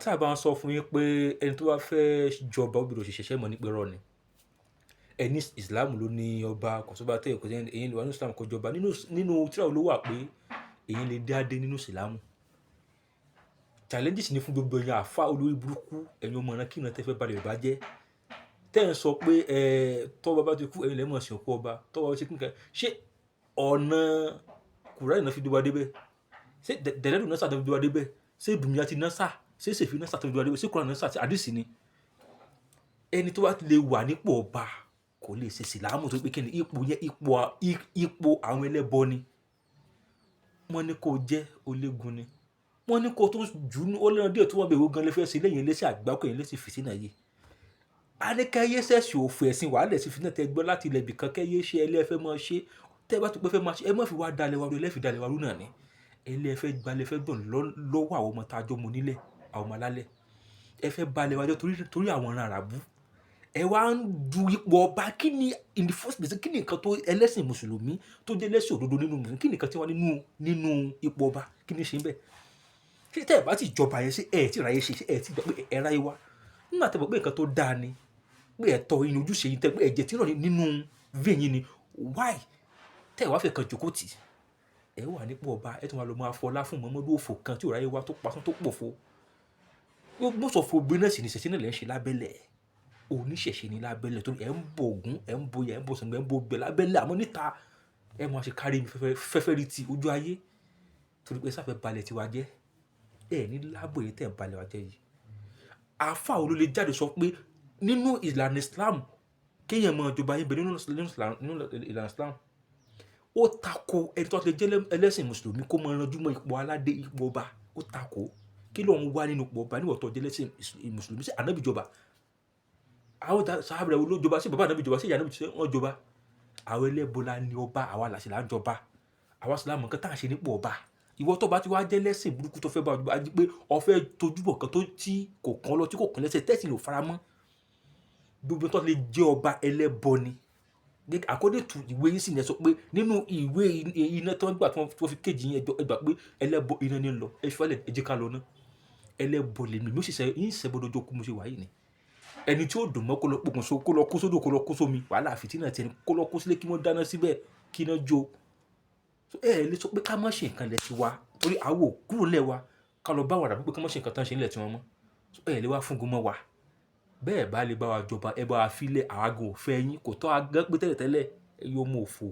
Tí a bá ń sọ fún yín pé ẹni tó bá fẹ́ jọba ó gbọdọ̀ ṣẹ̀ṣẹ̀ mọ̀ ní pé irọ́ ni. Ẹni Islam ló ní ọba, kò sọ́ba tẹ́ẹ̀ kò sẹ́ni èyí ló wà nínú Islam kó jọba. Nínú tírà wo ló wà pé èyí lè dé adé nínú Islam. Challenges ni fún gbogbo ẹ̀yin àfáà olórí burúkú, ẹ̀yin ọmọ ìran-kíran tẹ́ fẹ́ ba ilẹ̀ Yorùbá jẹ́. Tẹ́ ẹ̀ ń sọ pé tọ́ba bá ti kú ẹ̀yin lẹ́ mọ̀ sìn òkú ọba. Tọ́ba bá ṣe kíni kan, ṣé ọ̀nà Kùránì náà fi gbé wa dé bẹ́ẹ̀? Ṣé Dẹ̀lẹ́lù náà fi gbé wa dé bẹ́ẹ̀? Ṣé Bùnmiyàtì Násà? Ṣé Ṣèfí Násà fi gbé wa dé bẹ́ẹ̀? Ṣé Kùránì Násà àti Hádíìsì ni? Ẹni tó bá ti lè wà nípò ọba kò lè ṣe Ìsìlámù tó pé kíni ipò yẹn ipò àwọn ẹlẹ́bọ ni. Wọ́n ní kó jẹ́ olégun ni. Wọ́n ní kó tó jù ú ó lẹ́ran díẹ̀ tó wọ́n bẹ̀rù gan lẹ́fẹ́ sí lẹ́yìn ẹlẹ́sìn àgbákò ẹ̀yin lẹ́sìn fìtínà yìí. A ní kẹ́yẹ́ sẹ́sì òfò ẹ̀sìn wàhálà ẹ̀sìn fìtínà tẹ́ gbọ́ láti ilẹ̀ ibìkan kẹ́yẹ́ ṣe ẹlẹ́fẹ́ máa ṣe. Tẹ́ bá tó pé fẹ́ máa ṣe ẹ má fi wá dalẹ̀ wa rú ẹlẹ́fì dalẹ̀ wa rú náà ni. Ẹlẹ́fẹ́ gbalẹ̀ fẹ́ gbọ̀n lọ́wọ́ àwọn ọmọ tá a jọ mọ nílẹ̀ àwọn ọmọ alálẹ̀. Ẹ fẹ́ balẹ̀ wa jẹ́ torí àwọn ọ̀ràn àràbù. Ẹ wá ń du ipò ọba kí ni in the first place kí ni nǹkan tó ẹlẹ́sìn mùsùlùmí tó jẹ́ ẹlẹ́sìn òdodo nínú mùsùlùmí kí ni nǹkan tí wọ́n nínú ipò ọba kí ni ṣe ń bẹ̀? Ṣé tẹ́ ẹ̀ bá ti jọba yẹn ṣé ẹ̀ tí ráyé ṣe ṣé ẹ̀ tí gbà pé ẹ̀ ráyé wá? Nígbà tẹ́ mọ̀ pé nǹkan tó dáa ni pé ẹ̀tọ́ yín ojúṣe yín tẹ́ pé ẹ̀jẹ̀ tí ń rọ̀ nínú vein yín ni why tẹ́ ẹ̀ wá fẹ́ kan jókòó tì? Ẹ wà nípò ọba ẹ tún wá lọ máa fọlá fún Muhammadu òfò kan tí ò ráyé wá tó pasán tó pòfo. Most of obìnrin náà sì ní ìṣẹ̀ṣe náà lẹ́ ń ṣe lábẹ́lẹ̀. Oníṣẹ̀ṣe ni lábẹ́lẹ̀ torí ẹ̀ ń bo Ògún ẹ̀ ń bo Ọya ẹ̀ ń bo Ṣàngó ẹ̀ ń bo gbẹ̀ lábẹ́lẹ̀ àmọ́ níta ẹ máa ṣe kárí mi fẹ́fẹ́ rí ti ojú ayé torí pé sáfẹ́ balẹ̀ tiwa jẹ́ ẹ̀ ní láàbò yìí tẹ́ ẹ̀ balẹ̀ wa jẹ́ yìí. Àfáà wo ló lè jáde sọ pé nínú ìlànà Islam kéèyàn máa jọba yín bẹ nínú ìlànà Islam ó tako ẹni tó lè jẹ́ ẹlẹ́sìn mùsùlùmí kó máa ranjú mọ́ ipò aládé ipò ọba ó tako kí ló ń wá nínú ipò ọba níwọ̀n tó jẹ́ ẹlẹ́sìn mùsùlùmí sí ànábì jọba àwọn sàhábà wo ló jọba sí bàbá ànábì jọba sí ìyá ànábì wọ́n jọba àwọn ẹlẹ́bọ la ní ọba àwa làṣẹ là ń jọba àwa sì lámọ̀ nǹkan tá à ń ṣe nípò ọba ìwọ tó bá ti wá jẹ́ ẹlẹ́sìn burúkú tó fẹ́ bá ọjọ́ ajé pé ó fẹ́ tojúbọ̀ kan tó tí kò kàn lọ tí kò kàn lẹ́sẹ̀ tẹ́sí ló fara mọ́ gbogbo tó lè jẹ́ ọba ẹlẹ́bọ ni according to ìwé yín sì ní ẹ sọ pé nínú ìwé iná tó ń gbà tó fi kéjì yín ẹ gbà pé ẹlẹ́bọ iná ní lọ ẹ fẹ́lẹ̀ ẹ jẹ́ ká lọ ná ẹlẹ́bọ lèmi mo sì sẹ yín sẹ́bọ̀dọ̀ ojú kú mo ṣe wà yìí ni ẹni tí ó dùn mọ́ kó lọ pokùnso kó lọ kó sódò kó lọ kó sómi wàhálà fìtínà tiẹ̀ kó lọ kó sílé kí wọ́n dáná síbẹ̀ kí iná jó lè sọ pé ká má ṣe nǹkan lẹ̀ ti wa torí àwọ̀ kúrò lẹ̀ wa ká lọ bá wàrà pé ká má ṣe nǹkan tán ṣe nílẹ̀ tí wọ́n mọ́ lè wá fún gun mọ́ wa bẹ́ẹ̀ bá lè bá wa jọba ẹ bá wa fílẹ̀ àwa gan ò fẹ́ yín kò tọ́ agán pé tẹ́lẹ̀tẹ́lẹ̀ ẹ yóò mú òfò.